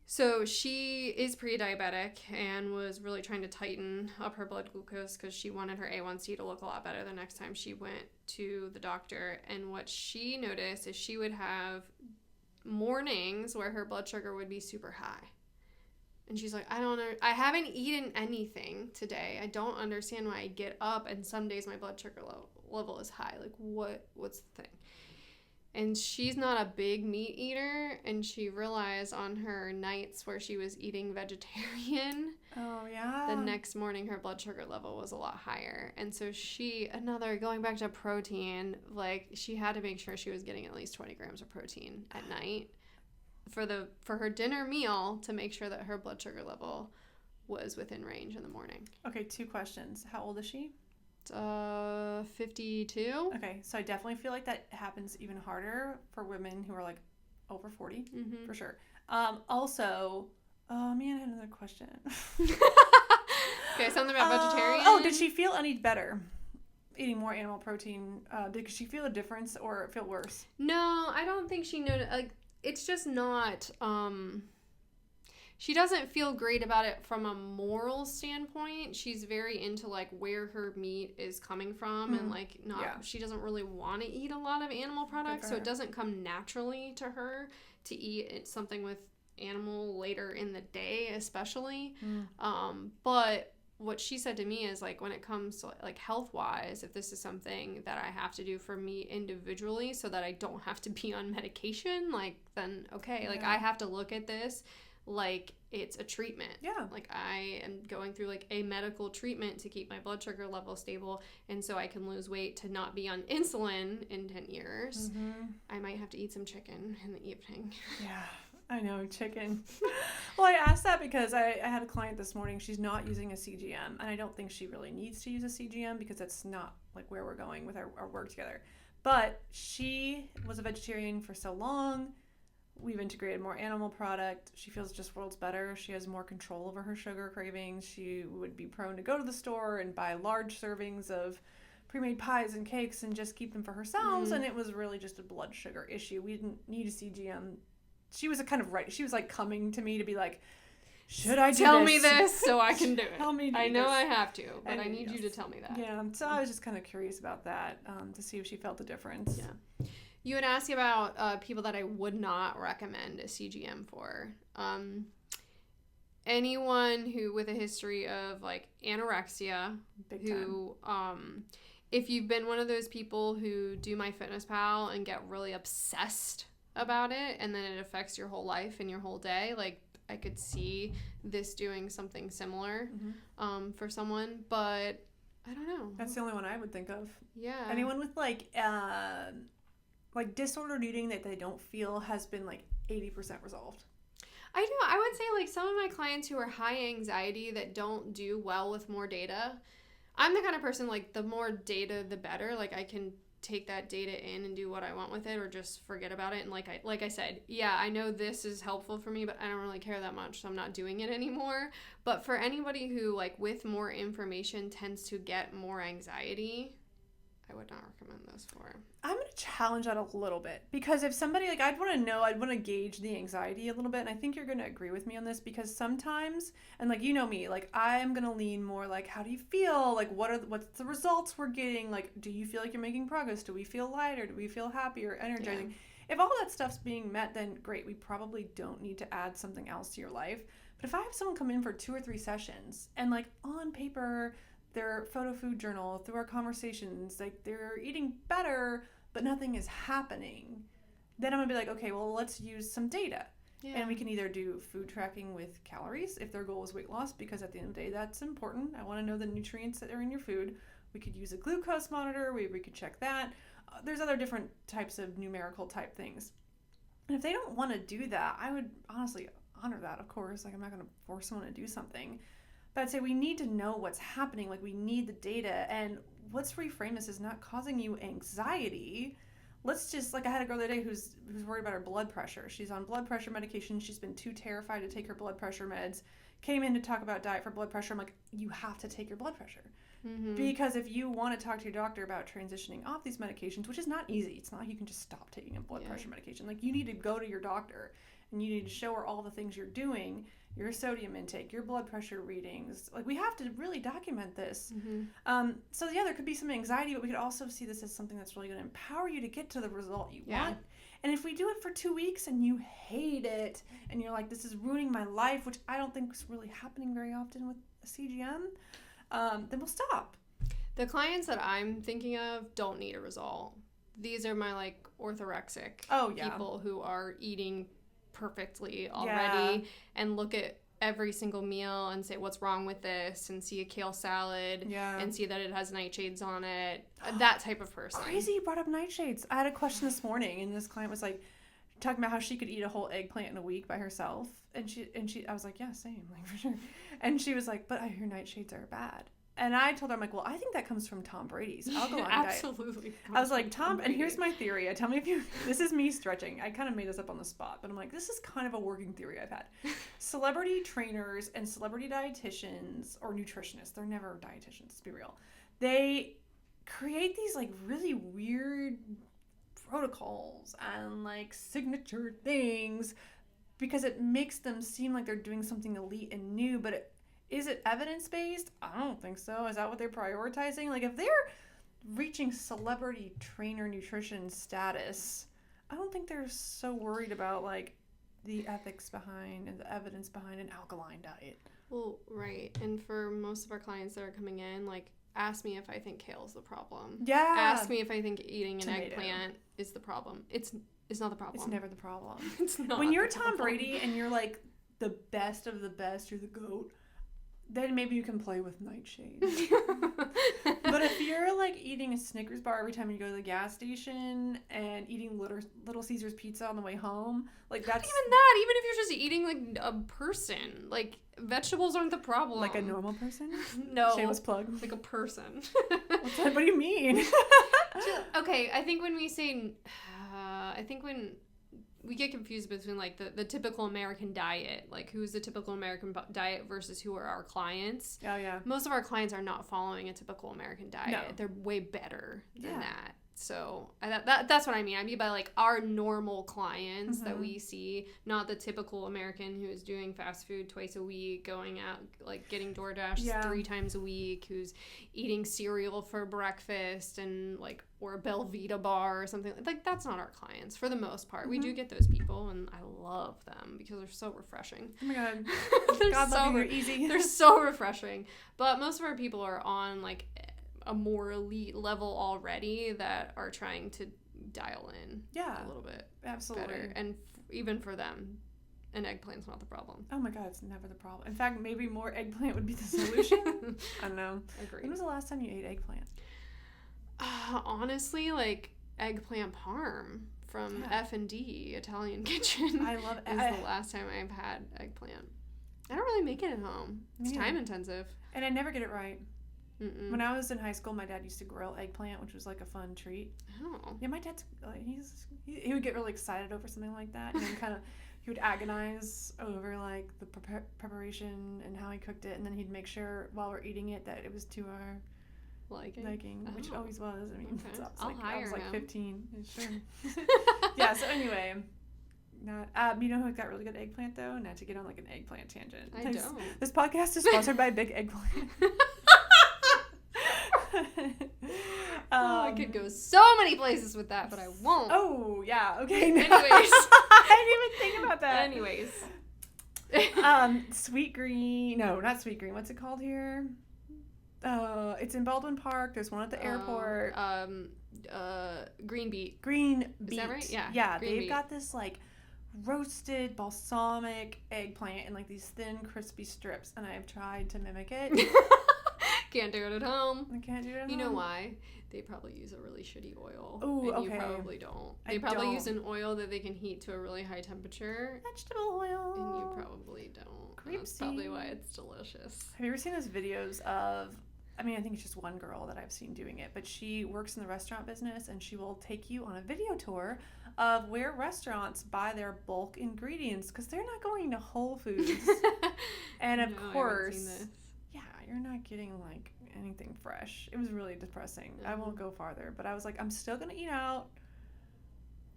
So she is pre-diabetic and was really trying to tighten up her blood glucose because she wanted her A1C to look a lot better the next time she went to the doctor. And what she noticed is she would have mornings where her blood sugar would be super high. And she's like, I haven't eaten anything today. I don't understand why I get up and some days my blood sugar level is high. Like, what's the thing? And she's not a big meat eater, and she realized on her nights where she was eating vegetarian, the next morning her blood sugar level was a lot higher. And so going back to protein, like she had to make sure she was getting at least 20 grams of protein at night for her dinner meal to make sure that her blood sugar level was within range in the morning. Okay, 2 questions. How old is she? 52. Okay, so I definitely feel like that happens even harder for women who are like over 40, for sure. Also, I had another question. Okay, something about vegetarian. Oh, did she feel any better eating more animal protein? Did she feel a difference or feel worse? No, I don't think she noticed. Like, it's just not. She doesn't feel great about it from a moral standpoint. She's very into like where her meat is coming from and like she doesn't really want to eat a lot of animal products, so it doesn't come naturally to her to eat something with animal later in the day, especially. But what she said to me is like when it comes to like health-wise, if this is something that I have to do for me individually so that I don't have to be on medication, like then okay, like I have to look at this like it's a treatment. Yeah. Like I am going through like a medical treatment to keep my blood sugar level stable, and so I can lose weight to not be on insulin in 10 years. I might have to eat some chicken in the evening. Yeah, I know, chicken. Well, I asked that because I had a client this morning. She's not using a CGM, and I don't think she really needs to use a CGM because that's not like where we're going with our work together. But she was a vegetarian for so long. We've integrated more animal product. She feels just worlds better. She has more control over her sugar cravings. She would be prone to go to the store and buy large servings of pre-made pies and cakes and just keep them for herself. And it was really just a blood sugar issue. We didn't need a CGM. She was She was like coming to me to be like, should I do tell me this so I can do it? Tell me I know I have to, but I need you to tell me that. Yeah, so I was just kind of curious about that to see if she felt the difference. Yeah. You would ask about people that I would not recommend a CGM for. Anyone who with a history of like anorexia, Big time. If you've been one of those people who do MyFitnessPal and get really obsessed about it, and then it affects your whole life and your whole day, like I could see this doing something similar for someone, but I don't know. That's the only one I would think of. Yeah. Anyone with like disordered eating that they don't feel has been like 80% resolved. I know. I would say like some of my clients who are high anxiety that don't do well with more data. I'm the kind of person like the more data the better. Like I can take that data in and do what I want with it or just forget about it. And like I said, yeah, I know this is helpful for me, but I don't really care that much, so I'm not doing it anymore. But for anybody who like with more information tends to get more anxiety, I would not recommend those for. I'm going to challenge that a little bit because if somebody, like, I'd want to gauge the anxiety a little bit. And I think you're going to agree with me on this because sometimes, and like, you know me, like, I'm going to lean more like, how do you feel? Like, what's the results we're getting? Like, do you feel like you're making progress? Do we feel lighter? Do we feel happier, energizing? Yeah. If all that stuff's being met, then great. We probably don't need to add something else to your life. But if I have someone come in for 2 or 3 sessions and like on paper, their photo food journal, through our conversations, like they're eating better, but nothing is happening, then I'm gonna be like, okay, well, let's use some data. Yeah. And we can either do food tracking with calories if their goal is weight loss, because at the end of the day, that's important. I want to know the nutrients that are in your food. We could use a glucose monitor. We could check that. There's other different types of numerical type things. And if they don't want to do that, I would honestly honor that, of course. Like, I'm not going to force someone to do something. But I'd say we need to know what's happening. Like, we need the data. And let's reframe this as not causing you anxiety. Let's just, like, I had a girl the other day who's worried about her blood pressure. She's on blood pressure medication. She's been too terrified to take her blood pressure meds. Came in to talk about diet for blood pressure. I'm like, you have to take your blood pressure. Mm-hmm. Because if you want to talk to your doctor about transitioning off these medications, which is not easy. It's not like you can just stop taking a blood pressure medication. Like, you need to go to your doctor and you need to show her all the things you're doing, your sodium intake, your blood pressure readings. Like, we have to really document this. Mm-hmm. So yeah, there could be some anxiety, but we could also see this as something that's really going to empower you to get to the result you want. And if we do it for 2 weeks and you hate it and you're like, this is ruining my life, which I don't think is really happening very often with a CGM, then we'll stop. The clients that I'm thinking of don't need a result. These are my like orthorexic people who are eating perfectly already and look at every single meal and say what's wrong with this and see a kale salad and see that it has nightshades on it. That type of person. Crazy you brought up nightshades. I had a question this morning and this client was like talking about how she could eat a whole eggplant in a week by herself, and she I was like, yeah, same, like, for sure. And she was like, but I hear nightshades are bad. And I told her, I'm like, well, I think that comes from Tom Brady's alkaline diet. Absolutely. I was like, Tom, and here's my theory. Tell me if you, this is me stretching. I kind of made this up on the spot, but I'm like, this is kind of a working theory I've had. Celebrity trainers and celebrity dietitians or nutritionists, they're never dietitians, let's be real. They create these like really weird protocols and like signature things because it makes them seem like they're doing something elite and new, but is it evidence-based? I don't think so. Is that what they're prioritizing? Like, if they're reaching celebrity trainer nutrition status, I don't think they're so worried about, like, the ethics behind and the evidence behind an alkaline diet. Well, right. And for most of our clients that are coming in, like, ask me if I think kale's the problem. Yeah. Ask me if I think eating an eggplant is the problem. It's not the problem. It's never the problem. It's not. When you're Tom Brady and you're, like, the best of the best, you're the GOAT, then maybe you can play with nightshades. But if you're like eating a Snickers bar every time you go to the gas station and eating Little Caesars pizza on the way home, like that's... Not even that. Even if you're just eating like a person, like vegetables aren't the problem. Like a normal person? No. Shameless plug. Like a person. What do you mean? Okay, I think when we say... when we get confused between like the typical American diet, like who's the typical American diet versus who are our clients. Oh yeah. Most of our clients are not following a typical American diet. No. They're way better than that. So that's what I mean. I mean by like our normal clients that we see, not the typical American who is doing fast food twice a week, going out like getting DoorDash 3 times a week, who's eating cereal for breakfast and like or a Belvita bar or something. Like that's not our clients for the most part. We do get those people, and I love them because they're so refreshing. Oh my God, they're God so love you, you're easy. They're so refreshing. But most of our people are on like a more elite level already that are trying to dial in a little bit better. And even for them, an eggplant's not the problem. Oh my God, it's never the problem. In fact, maybe more eggplant would be the solution. I don't know. Agreed. When was the last time you ate eggplant? Honestly, like eggplant parm from F&D Italian Kitchen. I love it. Is the last time I've had eggplant. I don't really make it at home. It's time intensive. And I never get it right. Mm-mm. When I was in high school, my dad used to grill eggplant, which was like a fun treat. Oh. Yeah, my dad's he would get really excited over something like that, and then he would agonize over like the preparation and how he cooked it, and then he'd make sure while we're eating it that it was to our liking, which it always was. I mean, okay. I was like 15. Sure. Yeah. So anyway. You know who got really good eggplant though? Not to get on like an eggplant tangent. I don't. This podcast is sponsored by Big Eggplant. I could go so many places with that, but I won't. Oh yeah, okay. No. Anyways, I didn't even think about that. Anyways, Sweet Green. No, not Sweet Green. What's it called here? It's in Baldwin Park. There's one at the airport. Green Beet. Green Beet. Is that right? Yeah. Yeah, Green they've Beet. got this like roasted balsamic eggplant in like these thin, crispy strips, and I have tried to mimic it. Can't do it at home. I can't do it at home. You know why? They probably use a really shitty oil. Ooh, and okay. You probably don't. They probably use an oil that they can heat to a really high temperature. Vegetable oil. And you probably don't. That's probably why it's delicious. Have you ever seen those videos of, I mean, I think it's just one girl that I've seen doing it, but she works in the restaurant business, and she will take you on a video tour of where restaurants buy their bulk ingredients, because they're not going to Whole Foods. And of course, you're not getting like anything fresh. It was really depressing. I won't go farther, but I was like, I'm still gonna eat out,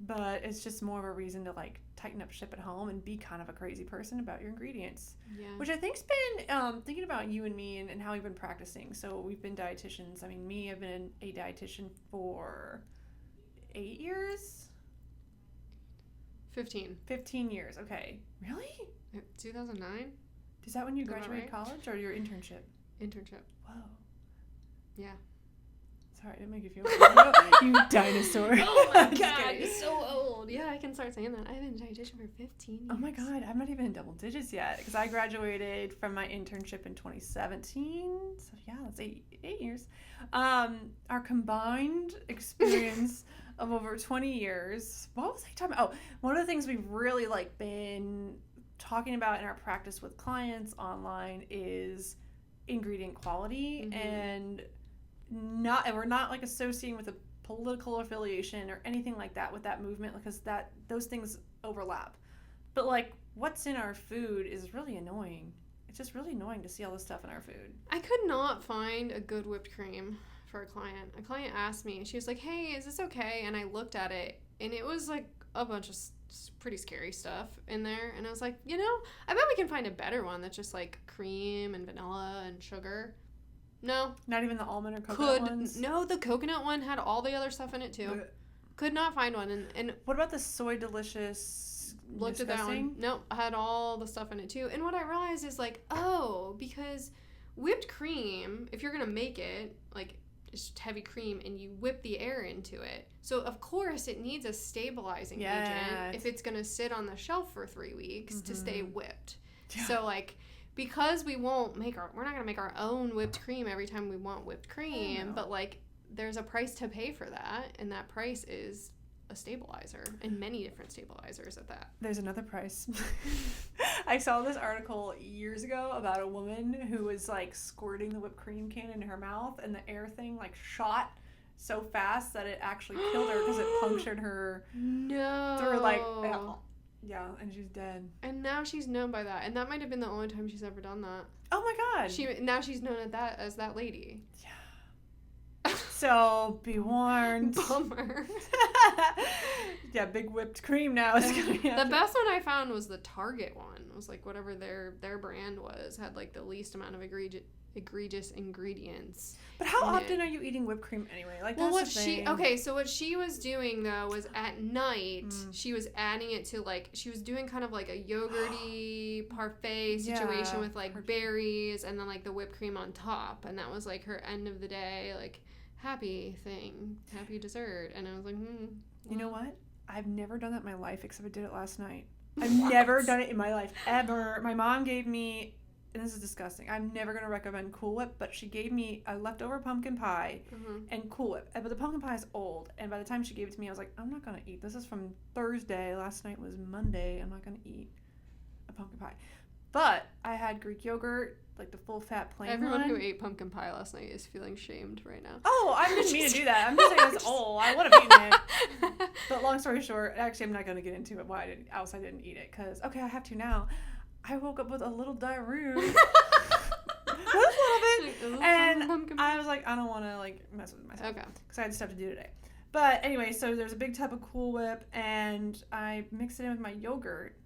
but it's just more of a reason to like tighten up ship at home and be kind of a crazy person about your ingredients. Yeah. Which I think's been thinking about you and me and how we've been practicing. So we've been dietitians. I mean, I've been a dietitian for 8 years. 15 years. Okay. Really? 2009. Is that when you graduated college or your internship? Internship. Whoa. Yeah. Sorry, I didn't make you feel bad. You dinosaur. Oh my God, you're so old. Yeah, I can start saying that. I've been a dietitian for 15 years. Oh my God, I'm not even in double digits yet, because I graduated from my internship in 2017. So yeah, that's eight years. Our combined experience of over 20 years. What was I talking about? Oh, one of the things we've really like been talking about in our practice with clients online is ingredient quality, and we're not like associating with a political affiliation or anything like that with that movement, because those things overlap. But like what's in our food is really annoying. It's just really annoying to see all this stuff in our food. I could not find a good whipped cream for a client. A client asked me, she was like, hey, is this okay? And I looked at it, and it was like a bunch of pretty scary stuff in there, and I was like, I bet we can find a better one that's just like cream and vanilla and sugar. No, not even the almond or coconut ones. No, the coconut one had all the other stuff in it too. Could not find one. And what about the Soy Delicious? Looked at that one. Nope, had all the stuff in it too. And what I realized is like, because whipped cream, if you're gonna make it like just heavy cream and you whip the air into it, so of course it needs a stabilizing agent if it's gonna sit on the shelf for 3 weeks to stay whipped. So like, because we're not gonna make our own whipped cream every time we want whipped cream, but like there's a price to pay for that, and that price is a stabilizer, and many different stabilizers at that. There's another price. I saw this article years ago about a woman who was like squirting the whipped cream can into her mouth, and the air thing like shot so fast that it actually killed her because it punctured her through like and she's dead. And now she's known by that, and that might have been the only time she's ever done that. Oh my God. Now she's known as that lady. Yeah. So be warned. Bummer. Yeah, big whipped cream now is going to The best one I found was the Target one. It was like whatever their brand was, had like the least amount of egregious ingredients. But how often are you eating whipped cream anyway? Like, well, that's the thing. so what she was doing though was at night she was adding it to like she was doing kind of like a yogurty parfait situation with like berries and then like the whipped cream on top, and that was like her end of the day like happy dessert. And I was like, you know what? I've never done that in my life except I did it last night. I've never done it in my life ever. My mom gave me, and this is disgusting, I'm never going to recommend Cool Whip, but she gave me a leftover pumpkin pie and Cool Whip. But the pumpkin pie is old, and by the time she gave it to me, I was like, I'm not going to eat. This is from Thursday. Last night was Monday. I'm not going to eat a pumpkin pie. But I had Greek yogurt, like the full fat plain everyone one. who ate pumpkin pie last night is feeling shamed right now. Oh, I didn't mean to do that. I'm just saying it's old. I would have eaten it. But long story short, actually, I'm not going to get into it why I didn't eat it. Because, okay, I have to now. I woke up with a little diarrhea. Just a little bit. And I was like, I don't want to, like, mess with myself. Okay. Because I had stuff to do today. But anyway, so there's a big tub of Cool Whip, and I mixed it in with my yogurt.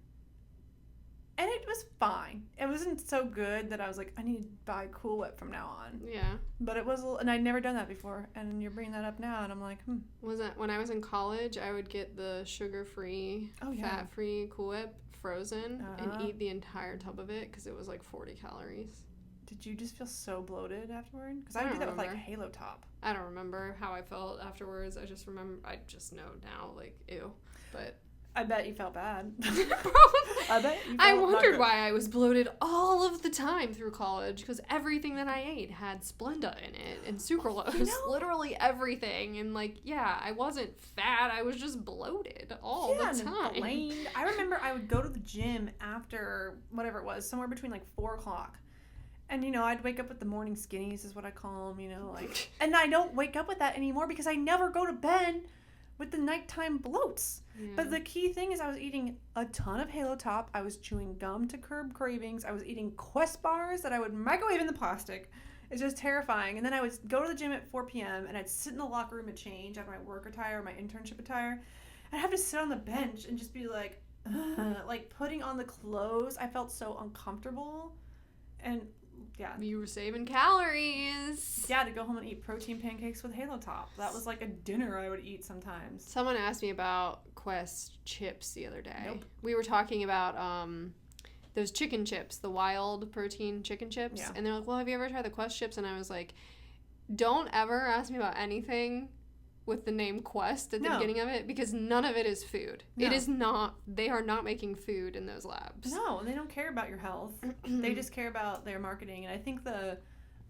And it was fine. It wasn't so good that I was like, I need to buy Cool Whip from now on. Yeah. But it was, and I'd never done that before. And you're bringing that up now, and I'm like, Was it when I was in college? I would get the sugar-free, fat-free Cool Whip frozen and eat the entire tub of it because it was like 40 calories. Did you just feel so bloated afterward? Because I would do that with like Halo Top. I don't remember how I felt afterwards. I just know now, like, ew. But I bet you felt bad. I bet you felt I wondered why I was bloated all of the time through college, because everything that I ate had Splenda in it and sucralose, literally everything. And like, yeah, I wasn't fat. I was just bloated all the time. Blamed. I remember I would go to the gym after whatever it was, somewhere between like 4 o'clock. And, you know, I'd wake up with the morning skinnies is what I call them, you know, like, and I don't wake up with that anymore because I never go to bed with the nighttime bloats. Yeah. But the key thing is I was eating a ton of Halo Top. I was chewing gum to curb cravings. I was eating Quest bars that I would microwave in the plastic. It's just terrifying. And then I would go to the gym at 4 p.m. and I'd sit in the locker room and change out of my work attire or my internship attire. I'd have to sit on the bench and just be like putting on the clothes. I felt so uncomfortable. And yeah. You were saving calories. Yeah, to go home and eat protein pancakes with Halo Top. That was like a dinner I would eat sometimes. Someone asked me about Quest chips the other day. Nope. We were talking about those chicken chips, the wild protein chicken chips. Yeah. And they're like, well, have you ever tried the Quest chips? And I was like, don't ever ask me about anything with the name Quest at the beginning of it, because none of it is food. No. It is not. They are not making food in those labs. No, they don't care about your health. They just care about their marketing. And I think the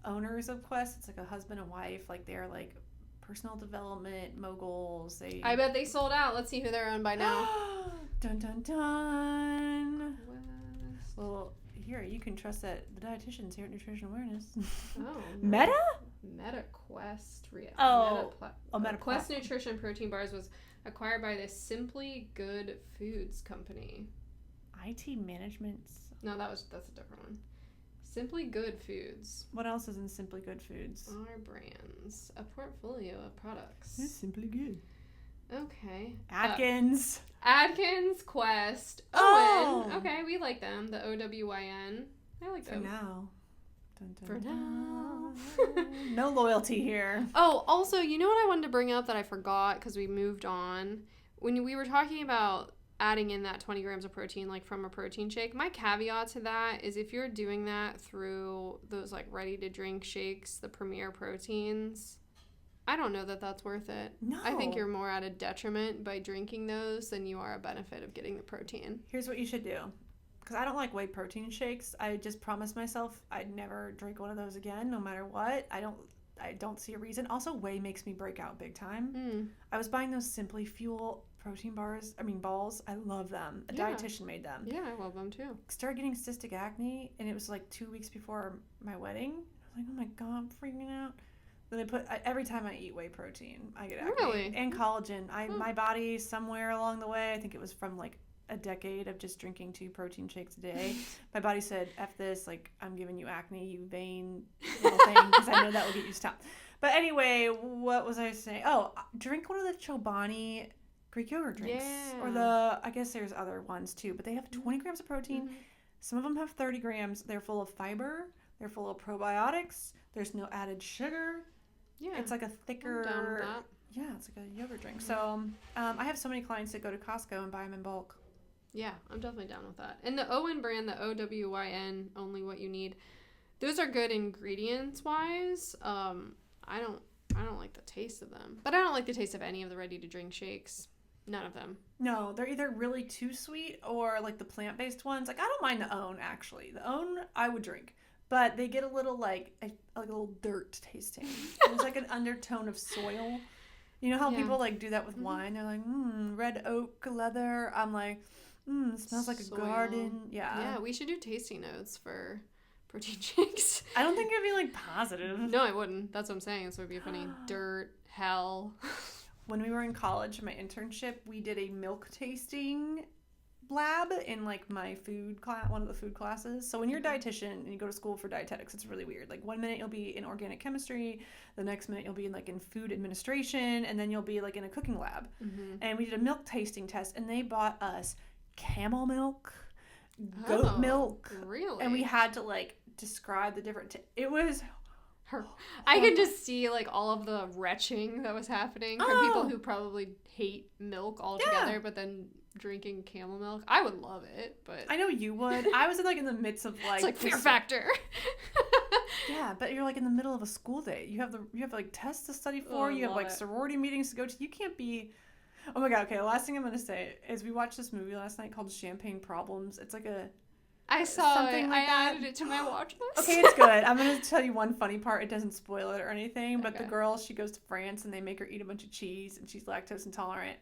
owners of Quest, it's like a husband and wife, like they're like personal development moguls. I bet they sold out. Let's see who they're owned by now. Dun dun dun. Quest. Well, here you can trust that the dietitians here at Nutrition Awareness. Oh. Meta? MetaQuest. Meta Quest Nutrition Protein Bars was acquired by the Simply Good Foods company. IT Management. No, that's a different one. Simply Good Foods. What else is in Simply Good Foods? Our brands. A portfolio of products. It's Simply Good. Okay. Atkins. Atkins, Quest, Owen. Okay, we like them. The OWYN. I like them. For now. Dun, dun, For now. No loyalty here. Oh, also, you know what I wanted to bring up that I forgot because we moved on? When we were talking about adding in that 20 grams of protein, like from a protein shake, my caveat to that is if you're doing that through those like ready-to-drink shakes, the Premier Proteins, I don't know that that's worth it. No. I think you're more at a detriment by drinking those than you are a benefit of getting the protein. Here's what you should do. Because I don't like whey protein shakes. I just promised myself I'd never drink one of those again, no matter what. I don't see a reason. Also, whey makes me break out big time. I was buying those Simply Fuel protein balls. I love them. A dietitian made them. Yeah, I love them too. Started getting cystic acne, and it was like 2 weeks before my wedding. I was like, oh my God, I'm freaking out. Then every time I eat whey protein, I get acne. Really? And collagen. My body, somewhere along the way, I think it was from like a decade of just drinking 2 protein shakes a day, my body said, F this, like, I'm giving you acne, you vain little thing, because I know that will get you stopped. But anyway, what was I saying? Oh, drink one of the Chobani Greek yogurt drinks. Yeah. Or I guess there's other ones too, but they have 20 grams of protein. Mm-hmm. Some of them have 30 grams. They're full of fiber. They're full of probiotics. There's no added sugar. Yeah. It's like a thicker... I'm down with that. Yeah, it's like a yogurt drink. So I have so many clients that go to Costco and buy them in bulk. Yeah, I'm definitely down with that. And the OWYN brand, the OWYN, only what you need, those are good ingredients-wise. I don't like the taste of them. But I don't like the taste of any of the ready-to-drink shakes. None of them. No, they're either really too sweet or like the plant-based ones. Like, I don't mind the OWN, actually. The OWN, I would drink. But they get a little, like a little dirt tasting. There's like an undertone of soil. You know how people, like, do that with wine? They're like, red oak leather. I'm like, it smells like a garden. Yeah. Yeah, we should do tasting notes for protein shakes. I don't think it'd be, like, positive. No, I wouldn't. That's what I'm saying. So it'd be funny. Dirt, hell. When we were in college, my internship, we did a milk tasting lab in, like, my food class, one of the food classes. So when you're a dietitian and you go to school for dietetics, it's really weird. Like, one minute you'll be in organic chemistry, the next minute you'll be in, like, in food administration, and then you'll be, like, in a cooking lab. And we did a milk tasting test, and they bought us camel milk, goat milk. Really? And we had to, like, describe the different... it was... I could just see, like, all of the retching that was happening from people who probably hate milk altogether, but then drinking camel milk. I would love it, but... I know you would. I was, like, in the midst of, like... It's like Fear Factor. Yeah, but you're, like, in the middle of a school day. You have, like, tests to study for. You have, like, sorority meetings to go to. You can't be... Oh, my God. Okay, the last thing I'm going to say is we watched this movie last night called Champagne Problems. It's, like, a... I saw something it. like I added it to my watch list. Okay, it's good. I'm going to tell you one funny part. It doesn't spoil it or anything, but the girl, she goes to France, and they make her eat a bunch of cheese, and she's lactose intolerant.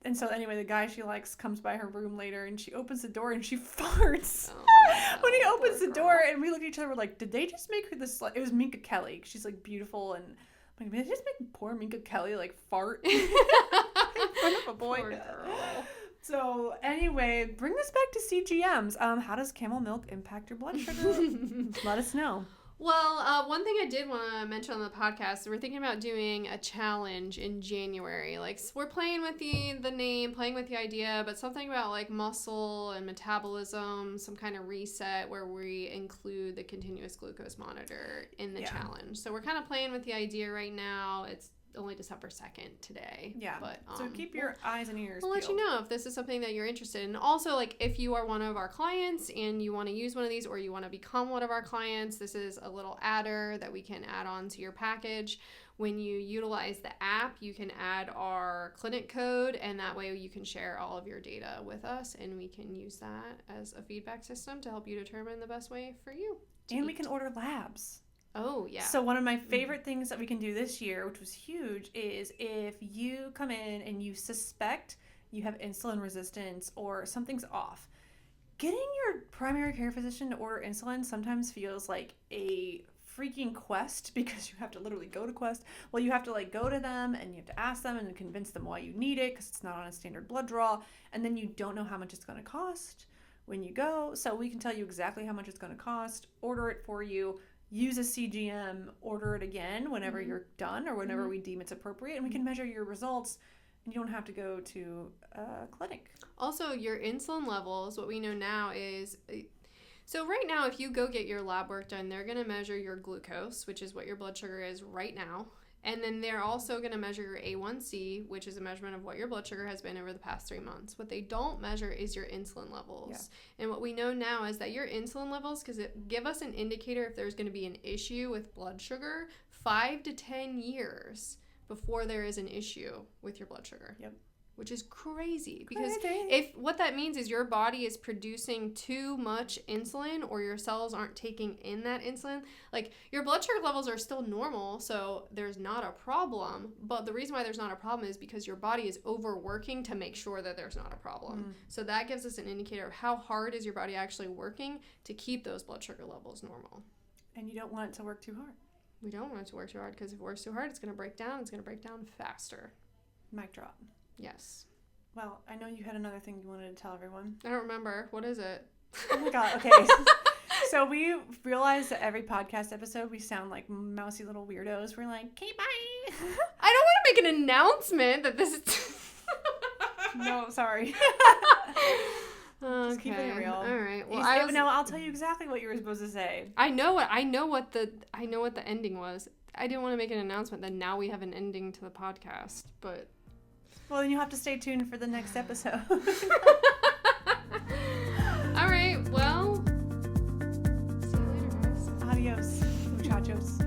And so anyway, the guy she likes comes by her room later, and she opens the door, and she farts. When he opens the door, and we look at each other, we're like, did they just make her this... It was Minka Kelly. She's, like, beautiful, and I'm like, did they just make poor Minka Kelly, like, fart in front of a boy? Poor girl. So anyway, bring this back to CGMs. How does camel milk impact your blood sugar? Let us know. Well, one thing I did want to mention on the podcast, we're thinking about doing a challenge in January. Like, we're playing with the name, playing with the idea, but something about, like, muscle and metabolism, some kind of reset where we include the continuous glucose monitor in the challenge. So we're kind of playing with the idea right now. It's only December 2nd today. Yeah. But so keep your eyes and ears We'll peeled. let you know if this is something that you're interested in. Also, like, if you are one of our clients and you want to use one of these or you want to become one of our clients, this is a little adder that we can add on to your package. When you utilize the app, you can add our clinic code, and that way you can share all of your data with us, and we can use that as a feedback system to help you determine the best way for you to And eat. we can order labs. Oh, yeah. So one of my favorite things that we can do this year, which was huge, is if you come in and you suspect you have insulin resistance or something's off, getting your primary care physician to order insulin sometimes feels like a freaking quest because you have to literally go to Quest. Well, you have to, like, go to them and you have to ask them and convince them why you need it because it's not on a standard blood draw, and then you don't know how much it's going to cost when you go. So we can tell you exactly how much it's going to cost, order it for you, use a CGM, order it again whenever you're done or whenever we deem it's appropriate, and we can measure your results, and you don't have to go to a clinic. Also, your insulin levels, what we know now is... So right now, if you go get your lab work done, they're going to measure your glucose, which is what your blood sugar is right now. And then they're also going to measure your A1C, which is a measurement of what your blood sugar has been over the past 3 months. What they don't measure is your insulin levels. Yeah. And what we know now is that your insulin levels, because it give us an indicator if there's going to be an issue with blood sugar 5 to 10 years before there is an issue with your blood sugar. Yep. Which is crazy because if what that means is your body is producing too much insulin or your cells aren't taking in that insulin, like, your blood sugar levels are still normal, so there's not a problem, but the reason why there's not a problem is because your body is overworking to make sure that there's not a problem. So that gives us an indicator of how hard is your body actually working to keep those blood sugar levels normal. And you don't want it to work too hard. We don't want it to work too hard because if it works too hard, it's going to break down. It's going to break down faster. Mic drop. Yes. Well, I know you had another thing you wanted to tell everyone. I don't remember. What is it? Oh my god, okay. So we realized that every podcast episode we sound like mousy little weirdos. We're like, okay, bye. I don't want to make an announcement that this is... No, sorry. Just keeping it real. All right. Well, no, I'll tell you exactly what you were supposed to say. I know what the ending was. I didn't want to make an announcement that now we have an ending to the podcast, but... Well, then you have to stay tuned for the next episode. All right. Well, see you later, guys. Adios, muchachos.